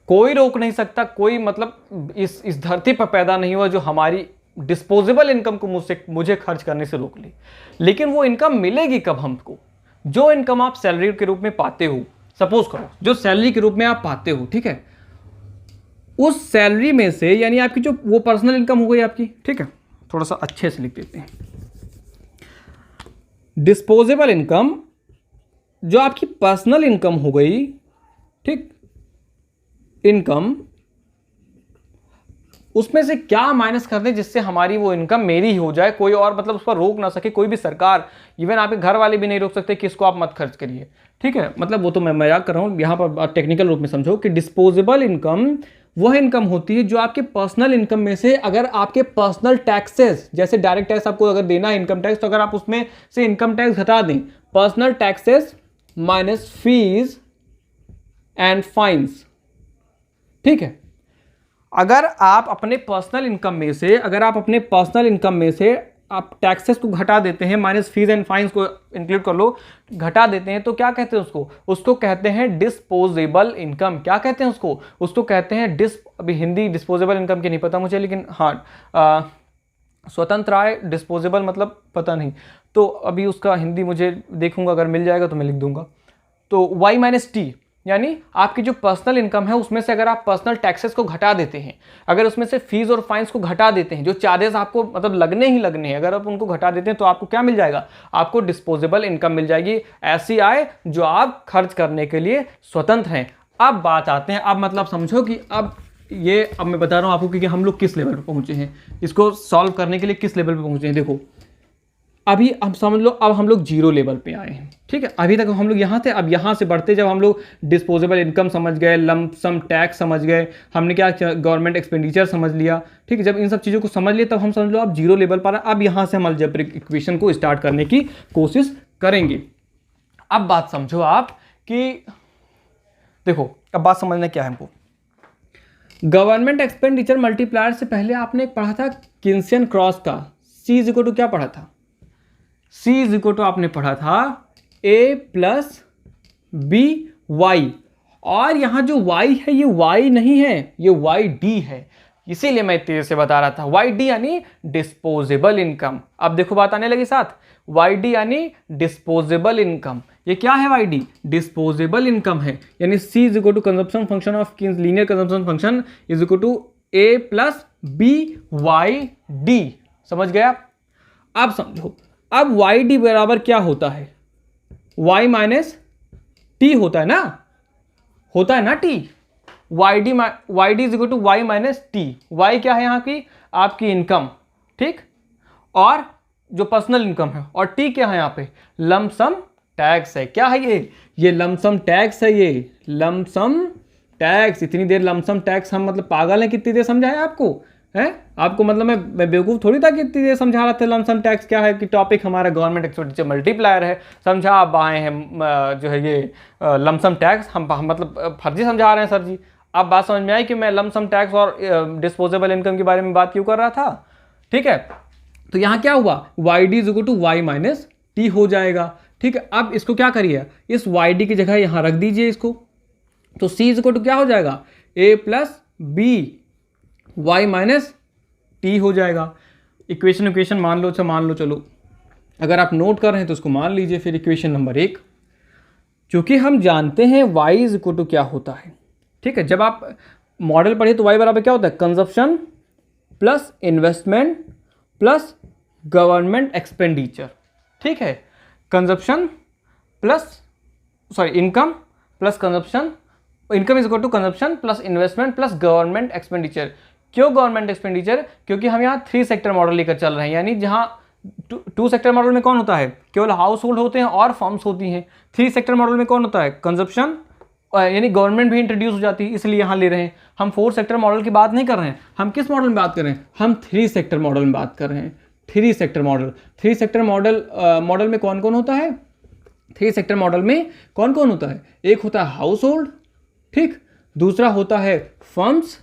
Speaker 1: कोई रोक नहीं सकता, कोई मतलब इस धरती पर पैदा नहीं हुआ जो हमारी डिस्पोजेबल इनकम को मुझे खर्च करने से रोक ले। लेकिन वो इनकम मिलेगी कब हमको? जो इनकम आप सैलरी के रूप में पाते हो, सपोज करो जो सैलरी के रूप में आप पाते हो, ठीक है, उस सैलरी में से, यानी आपकी जो वो पर्सनल इनकम हो गई आपकी, ठीक है, थोड़ा सा अच्छे से लिख देते हैं। डिस्पोजेबल इनकम जो आपकी पर्सनल इनकम हो गई, ठीक, इनकम, उसमें से क्या माइनस कर दें जिससे हमारी वो इनकम मेरी ही हो जाए, कोई और मतलब उस पर रोक ना सके, कोई भी सरकार, इवन आपके घर वाले भी नहीं रोक सकते कि इसको आप मत खर्च करिए। ठीक है, मतलब वो तो मैं मजाक कर रहा हूं, यहां पर टेक्निकल रूप में समझो कि डिस्पोजेबल इनकम वह इनकम होती है जो आपके पर्सनल इनकम में से, अगर आपके पर्सनल टैक्सेस, जैसे डायरेक्ट टैक्स आपको अगर देना है इनकम टैक्स, तो अगर आप उसमें से इनकम टैक्स घटा दें, personal taxes minus fees and fines. ठीक है, अगर आप अपने पर्सनल इनकम में से आप टैक्सेस को घटा देते हैं, माइनस फीस एंड फाइन्स को इंक्लूड कर लो, घटा देते हैं, तो क्या कहते हैं उसको कहते हैं डिस्पोजेबल इनकम। क्या कहते हैं उसको कहते हैं अभी हिंदी डिस्पोजेबल इनकम की नहीं पता मुझे, लेकिन हाँ स्वतंत्र आय डिस्पोजेबल मतलब पता नहीं, तो अभी उसका हिंदी मुझे देखूंगा, अगर मिल जाएगा तो मैं लिख दूंगा। तो Y माइनस टी, यानी आपकी जो पर्सनल इनकम है उसमें से अगर आप पर्सनल टैक्सेस को घटा देते हैं, अगर उसमें से फीस और फाइन्स को घटा देते हैं, जो चार्जेस आपको मतलब लगने हैं, अगर आप उनको घटा देते हैं, तो आपको क्या मिल जाएगा? आपको डिस्पोजेबल इनकम मिल जाएगी, ऐसी आय जो आप खर्च करने के लिए स्वतंत्र हैं। अब बात आते हैं, अब मतलब समझो कि अब मैं बता रहा हूं आपको कि हम लोग किस लेवल पर पहुंचे हैं, इसको सॉल्व करने के लिए किस लेवल पर पहुंचे हैं। देखो अभी हम समझ लो, अब हम लोग जीरो लेवल पे आए हैं। ठीक है, अभी तक हम लोग यहाँ थे, अब यहाँ से बढ़ते जब हम लोग डिस्पोजेबल इनकम समझ गए, लंप सम टैक्स समझ गए, हमने क्या गवर्नमेंट एक्सपेंडिचर समझ लिया, ठीक है, जब इन सब चीज़ों को समझ लिया तब हम समझ लो अब जीरो लेवल पर। अब यहाँ से हम अलजेब्रिक इक्वेशन को स्टार्ट करने की कोशिश करेंगे। अब बात समझो आप कि देखो, अब बात समझना क्या है हमको। गवर्नमेंट एक्सपेंडिचर मल्टीप्लायर से पहले आपने एक पढ़ा था किन्सियन क्रॉस का, C इज इक्वल टू क्या पढ़ा था? C इज इक्वल टू आपने पढ़ा था A प्लस बी वाई, और यहां जो y है ये y नहीं है, ये YD है, इसीलिए मैं तेज से बता रहा था। YD यानी डिस्पोजेबल इनकम। अब देखो बात आने लगी साथ, YD यानी डिस्पोजेबल इनकम। ये क्या है? YD डिस्पोजेबल इनकम है, यानी C is equal to consumption function of linear consumption function is equal to A plus B Y D. समझ गया? अब समझो, अब YD बराबर क्या होता है? Y माइनस टी होता है ना T। YD is equal to Y minus T. Y क्या है यहाँ की? आपकी इनकम, ठीक, और जो पर्सनल इनकम है, और T क्या है यहाँ पे? लमसम टैक्स है। क्या है ये लमसम टैक्स है, ये लमसम टैक्स। इतनी देर लमसम टैक्स हम मतलब पागल है, कितनी देर समझाया आपको है? आपको मतलब मैं बेवकूफ़ थोड़ी था कि इतनी देर समझा रहा था लमसम टैक्स क्या है, कि टॉपिक हमारा गवर्नमेंट एक्सपेंडिचर मल्टीप्लायर है। समझा आप आए हैं जो है ये लमसम टैक्स, हम मतलब फर्जी समझा रहे हैं सर जी। अब बात समझ में आई कि मैं लमसम टैक्स और डिस्पोजेबल इनकम के बारे में बात क्यों कर रहा था। ठीक है, तो यहाँ क्या हुआ, Y D is equal to Y minus T हो जाएगा। ठीक है, अब इसको क्या करिए, इस वाई डी की जगह यहाँ रख दीजिए इसको, तो सी इज इक्वल टू क्या हो जाएगा, A plus B Y minus T हो जाएगा। इक्वेशन मान लो, मान लो, चलो अगर आप नोट कर रहे हैं तो उसको मान लीजिए। फिर इक्वेशन नंबर 1, क्योंकि हम जानते हैं y इज इक्वल टू क्या होता है। ठीक है, जब आप मॉडल पढ़िए तो y बराबर क्या होता है, consumption plus investment plus government expenditure. ठीक है, consumption plus income plus consumption, income is equal to consumption plus investment plus government expenditure. क्यों गवर्नमेंट एक्सपेंडिचर, क्योंकि हम यहाँ 3 सेक्टर मॉडल लेकर चल रहे हैं, यानी जहाँ 2 सेक्टर मॉडल में कौन होता है, केवल हाउस होल्ड होते हैं और फर्म्स होती हैं। 3 सेक्टर मॉडल में कौन होता है, कंजप्शन, यानी गवर्नमेंट भी इंट्रोड्यूस हो जाती है, इसलिए यहाँ ले रहे हैं। हम 4 सेक्टर मॉडल की बात नहीं कर रहे हैं, हम किस मॉडल में बात कर रहे हैं, हम 3 सेक्टर मॉडल में बात कर रहे हैं। 3 सेक्टर मॉडल, 3 सेक्टर मॉडल में कौन कौन होता है, 3 सेक्टर मॉडल में कौन कौन होता है, एक होता है हाउस होल्ड, ठीक, दूसरा होता है फर्म्स,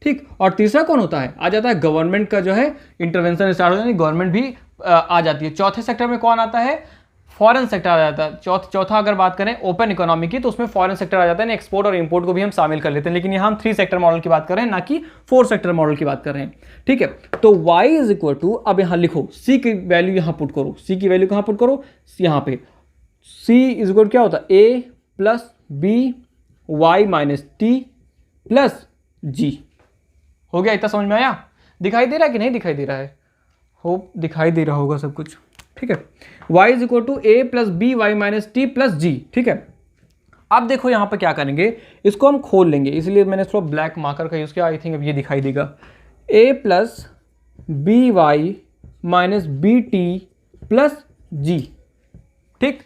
Speaker 1: ठीक, और तीसरा कौन होता है, आ जाता है गवर्नमेंट का जो है इंटरवेंशन स्टार्ट हो जाता है, गवर्नमेंट भी आ जाती है। चौथे सेक्टर में कौन आता है, फॉरेन सेक्टर आ जाता है। चौथा अगर बात करें ओपन इकोनॉमी की, तो उसमें फॉरेन सेक्टर आ जाता है, एक्सपोर्ट और इंपोर्ट को भी हम शामिल कर लेते हैं। लेकिन यहाँ हम 3 सेक्टर मॉडल की बात कर रहे हैं, ना कि 4 सेक्टर मॉडल की बात कर रहे हैं। ठीक है, तो y इज इक्वल टू, अब यहाँ लिखो c की वैल्यू यहाँ पुट करो, c की वैल्यू कहाँ पुट करो, यहाँ पे c इज इक्वल क्या होता है, a plus B Y minus T plus G. हो गया, इतना समझ में आया, दिखाई दे रहा है कि नहीं दिखाई दे रहा है, होप दिखाई दे रहा होगा सब कुछ। ठीक है, y is equal to A plus B Y minus T plus G. ठीक है, अब देखो यहाँ पे क्या करेंगे, इसको हम खोल लेंगे, इसलिए मैंने थोड़ा ब्लैक मार्कर का यूज़ किया, आई थिंक अब ये दिखाई देगा, a plus B Y minus B T plus G. ठीक,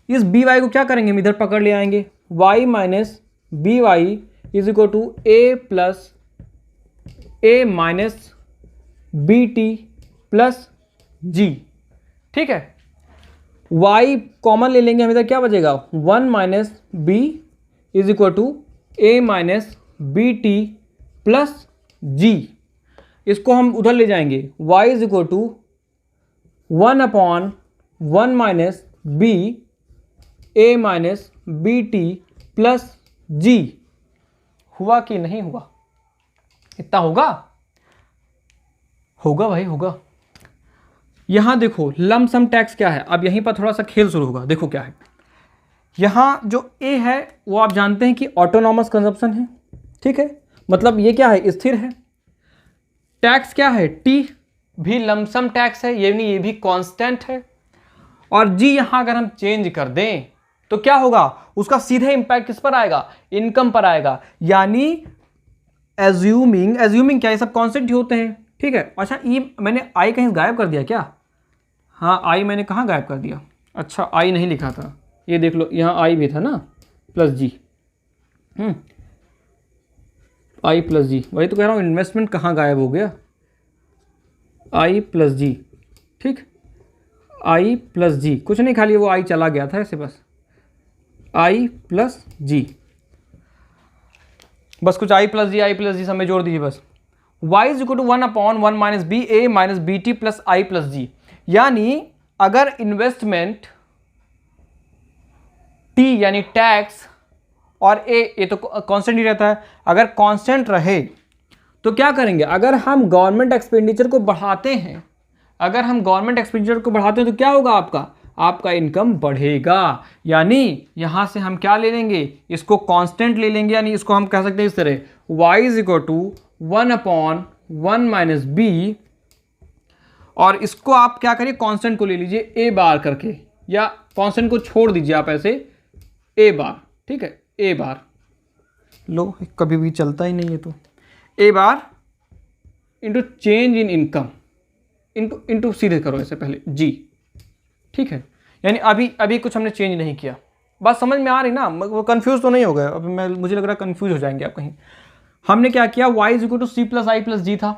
Speaker 1: इस बी वाई को क्या करेंगे, हम इधर पकड़ ले आएंगे, y minus B Y is equal to A plus A minus B T plus G. ठीक है, y कॉमन ले लेंगे हम, इधर क्या बचेगा, 1 minus B is equal to A minus B T plus G. इसको हम उधर ले जाएंगे, y is equal to 1/1 minus B A minus B T plus G. हुआ कि नहीं हुआ, इतना होगा, होगा भाई होगा। यहां देखो लमसम टैक्स क्या है, अब यहीं पर थोड़ा सा खेल शुरू होगा। देखो क्या है, यहां जो ए है वो आप जानते हैं कि ऑटोनॉमस कंजप्शन है। ठीक है, मतलब ये क्या है, स्थिर है। टैक्स क्या है, टी भी लमसम टैक्स है, ये भी कांस्टेंट है। और जी यहां अगर हम चेंज कर दें तो क्या होगा, उसका सीधे इंपैक्ट किस पर आएगा, इनकम पर आएगा। यानी एज्यूमिंग क्या, ये सब कॉन्सेप्ट ही होते हैं। ठीक है, अच्छा ये मैंने आई कहीं गायब कर दिया क्या, हाँ आई मैंने कहाँ गायब कर दिया, अच्छा आई नहीं लिखा था, ये देख लो यहाँ आई भी था ना, प्लस जी, आई प्लस जी, वही तो कह रहा हूँ, इन्वेस्टमेंट कहाँ गायब हो गया, आई प्लस जी। ठीक, आई प्लस जी, कुछ नहीं, खाली वो आई चला गया था ऐसे, बस आई प्लस जी, बस कुछ आई प्लस जी सब में जोड़ दीजिए बस। y is equal to 1/1 minus B A minus B T plus I plus G. यानी अगर इन्वेस्टमेंट t यानी टैक्स और a, ये तो कांस्टेंट ही रहता है, अगर कांस्टेंट रहे तो क्या करेंगे, अगर हम गवर्नमेंट एक्सपेंडिचर को बढ़ाते हैं, तो क्या होगा, आपका इनकम बढ़ेगा। यानी यहां से हम क्या ले लेंगे, इसको कांस्टेंट ले लेंगे, यानी इसको हम कह सकते हैं इस तरह, y is equal to 1/1 minus B, और इसको आप क्या करिए, कांस्टेंट को ले लीजिए a बार करके, या कांस्टेंट को छोड़ दीजिए आप ऐसे a बार। ठीक है, a बार लो, कभी भी चलता ही नहीं है, तो a bar into change in income into सीधे करो ऐसे पहले जी। ठीक है, यानी अभी कुछ हमने चेंज नहीं किया, बात समझ में आ रही ना, वो कंफ्यूज तो नहीं हो गया, अभी मुझे लग रहा है कंफ्यूज हो जाएंगे आप कहीं। हमने क्या किया, y is equal to C plus I plus G था,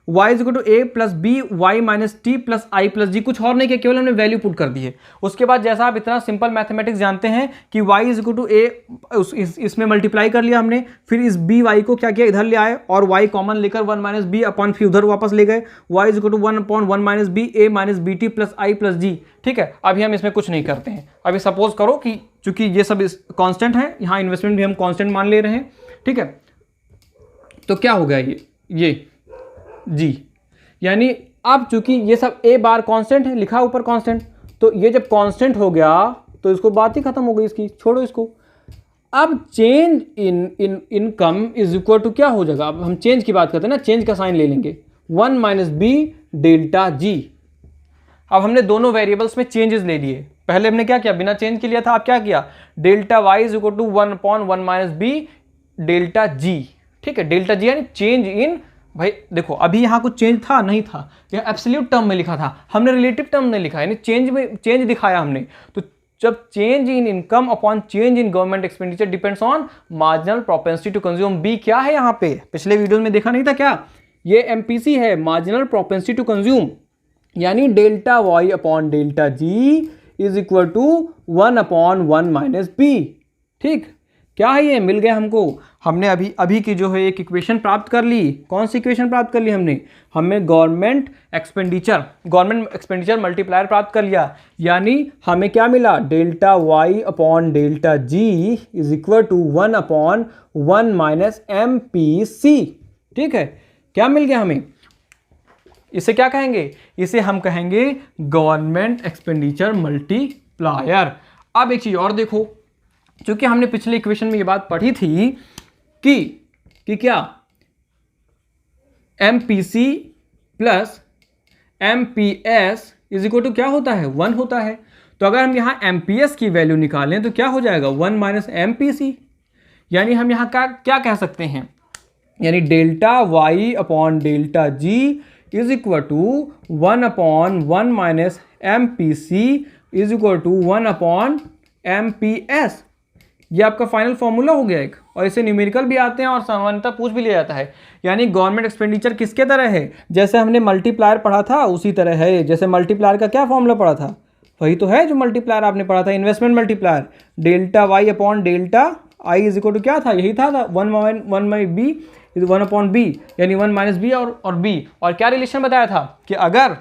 Speaker 1: y is equal to A plus B Y minus T plus I plus G, कुछ और नहीं किया, केवल हमने वैल्यू पुट कर दी है। उसके बाद जैसा आप इतना सिंपल मैथमेटिक्स जानते हैं कि y इज इक्वल टू ए, इसमें मल्टीप्लाई कर लिया हमने, फिर इस बी वाई को क्या किया, इधर ले आए और y कॉमन लेकर 1 माइनस बी अपॉन फिर उधर वापस ले गए, y is equal to 1 upon 1 minus B A minus B T plus I plus G. ठीक है, अभी हम इसमें कुछ नहीं करते हैं। अभी सपोज करो कि चूंकि ये सब कांस्टेंट है, यहाँ इन्वेस्टमेंट भी हम कांस्टेंट मान ले रहे हैं। ठीक है, तो क्या हो गया ये जी, यानी अब चूंकि ये सब ए बार कांस्टेंट है, लिखा ऊपर कांस्टेंट, तो ये जब कांस्टेंट हो गया तो इसको बात ही खत्म हो गई इसकी, छोड़ो इसको। अब change in income is equal to क्या हो जाएगा, अब हम चेंज की बात करते हैं ना, चेंज का साइन ले लेंगे 1 माइनस बी डेल्टा जी। अब हमने दोनों वेरिएबल्स में चेंजेस ले लिए। पहले हमने क्या किया, बिना चेंज के लिया था, अब क्या किया, delta Y is equal to 1 upon 1 minus B delta G. ठीक है, डेल्टा जी यानी चेंज इन, भाई देखो अभी यहाँ कुछ चेंज था नहीं था, यह एब्सोल्यूट टर्म में लिखा था, हमने रिलेटिव टर्म में लिखा, यानी चेंज में चेंज दिखाया हमने। तो जब change in income upon change in government expenditure depends on marginal propensity to consume, B क्या है यहाँ पे, पिछले वीडियो में देखा नहीं था क्या, ये एमपीसी है, मार्जिनल प्रोपेंसिटी टू कंज्यूम, यानी delta Y upon delta G is equal to 1 upon 1 minus B. ठीक, क्या है ये, मिल गया हमको। हमने अभी की जो है एक इक्वेशन प्राप्त कर ली। कौन सी इक्वेशन प्राप्त कर ली हमने गवर्नमेंट एक्सपेंडिचर मल्टीप्लायर प्राप्त कर लिया, यानी हमें क्या मिला, delta Y upon delta G is equal to 1 upon 1 minus M P C. ठीक है, क्या मिल गया हमें, इसे क्या कहेंगे, इसे हम कहेंगे गवर्नमेंट एक्सपेंडिचर मल्टीप्लायर। अब एक चीज और देखो, क्योंकि हमने पिछले इक्वेशन में ये बात पढ़ी थी कि क्या MPC plus MPS is equal to क्या होता है, 1 होता है। तो अगर हम यहाँ एमपीएस की वैल्यू निकालें तो क्या हो जाएगा, 1 माइनस एमपीसी, यानी हम यहाँ क्या कह सकते हैं, यानी delta Y upon delta G is equal to 1 upon 1 minus MPC is equal to 1 upon MPS. ये आपका फाइनल फॉर्मूला हो गया एक, और इसे न्यूमेरिकल भी आते हैं और सामान्यतः पूछ भी लिया जाता है। यानी गवर्नमेंट एक्सपेंडिचर किसके तरह है, जैसे हमने मल्टीप्लायर पढ़ा था उसी तरह है। जैसे मल्टीप्लायर का क्या फॉर्मूला पढ़ा था, वही तो है जो मल्टीप्लायर आपने पढ़ा था, investment multiplier, delta Y upon delta I is equal to क्या था, यही था 1 my B is 1 upon B, यानी 1 माइनस बी और बी। और क्या रिलेशन बताया था कि अगर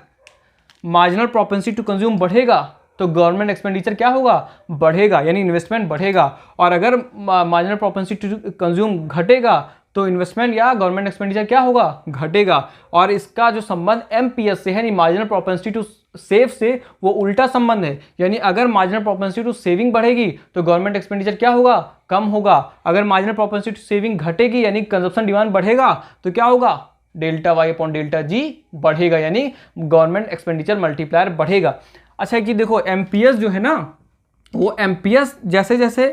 Speaker 1: मार्जिनल प्रोपेंसिटी टू कंज्यूम बढ़ेगा तो गवर्नमेंट एक्सपेंडिचर क्या होगा, बढ़ेगा, यानी इन्वेस्टमेंट बढ़ेगा। और अगर मार्जिनल प्रोपेंसिटी टू कंज्यूम घटेगा तो इन्वेस्टमेंट या गवर्नमेंट एक्सपेंडिचर क्या होगा, घटेगा। और इसका जो संबंध एमपीएस से है, यानी मार्जिनल प्रोपेंसिटी टू सेव से, वो उल्टा संबंध है। यानी अगर मार्जिनल प्रोपेंसिटी टू सेविंग बढ़ेगी तो गवर्नमेंट एक्सपेंडिचर क्या होगा, कम होगा। अगर मार्जिनल प्रोपेंसिटी टू सेविंग घटेगी यानी कंजप्शन डिमांड बढ़ेगा तो क्या होगा, delta Y upon delta G बढ़ेगा, यानी गवर्नमेंट एक्सपेंडिचर मल्टीप्लायर बढ़ेगा। अच्छा कि देखो एमपीएस जो है ना, वो एमपीएस जैसे जैसे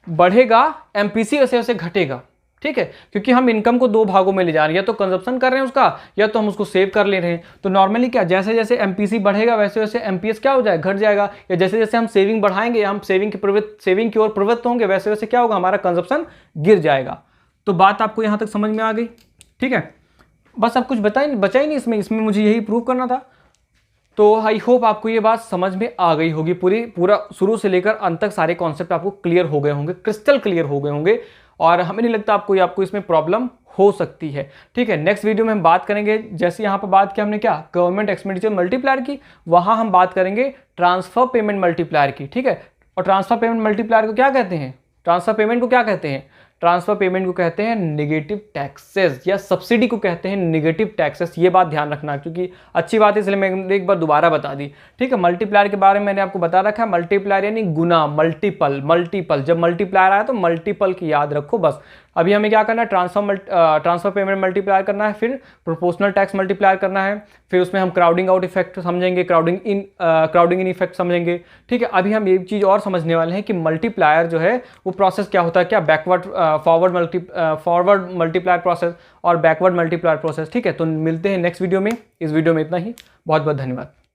Speaker 1: बढ़ेगा एमपीसी वैसे वैसे घटेगा। ठीक है, क्योंकि हम इनकम को दो भागों में ले जा रहे हैं, या तो कंजप्शन कर रहे हैं उसका, या तो हम उसको सेव कर ले रहे हैं। तो नॉर्मली क्या, जैसे जैसे एमपीसी बढ़ेगा वैसे वैसे एमपीएस क्या हो जाएगा, घट जाएगा। या जैसे जैसे हम सेविंग बढ़ाएंगे, हम सेविंग की ओर प्रवृत्त होंगे, वैसे वैसे क्या होगा, हमारा कंजप्शन गिर जाएगा। तो बात आपको यहाँ तक समझ में आ गई। ठीक है, बस अब कुछ बचा ही नहीं इसमें मुझे यही प्रूव करना था। तो आई होप आपको ये बात समझ में आ गई होगी, पूरा शुरू से लेकर अंत तक सारे कॉन्सेप्ट आपको क्लियर हो गए होंगे, क्रिस्टल क्लियर हो गए होंगे, और हमें नहीं लगता आपको इसमें प्रॉब्लम हो सकती है। ठीक है, नेक्स्ट वीडियो में हम बात करेंगे, जैसे यहाँ पर बात की हमने क्या, गवर्नमेंट एक्सपेंडिचर मल्टीप्लायर की, वहाँ हम बात करेंगे ट्रांसफर पेमेंट मल्टीप्लायर की। ठीक है, और ट्रांसफर पेमेंट मल्टीप्लायर को क्या कहते हैं, ट्रांसफर पेमेंट को क्या कहते हैं, ट्रांसफर पेमेंट को कहते हैं नेगेटिव टैक्सेस, या सब्सिडी को कहते हैं नेगेटिव टैक्सेस। ये बात ध्यान रखना, क्योंकि अच्छी बात है इसलिए मैंने एक बार दोबारा बता दी। ठीक है, मल्टीप्लायर के बारे में मैंने आपको बता रखा है, मल्टीप्लायर यानी गुना, मल्टीपल। जब मल्टीप्लायर आया तो मल्टीपल की याद रखो बस। अभी हमें क्या करना है, ट्रांसफर पेमेंट मल्टीप्लायर करना है, फिर प्रोपोर्शनल टैक्स मल्टीप्लायर करना है, फिर उसमें हम क्राउडिंग आउट इफेक्ट समझेंगे, क्राउडिंग इन इफेक्ट समझेंगे। ठीक है, अभी हम ये चीज़ और समझने वाले हैं कि मल्टीप्लायर जो है वो प्रोसेस क्या होता है, क्या बैकवर्ड फॉरवर्ड मल्टीप्लायर प्रोसेस और बैकवर्ड मल्टीप्लायर प्रोसेस। ठीक है, तो मिलते हैं नेक्स्ट वीडियो में। इस वीडियो में इतना ही, बहुत बहुत धन्यवाद।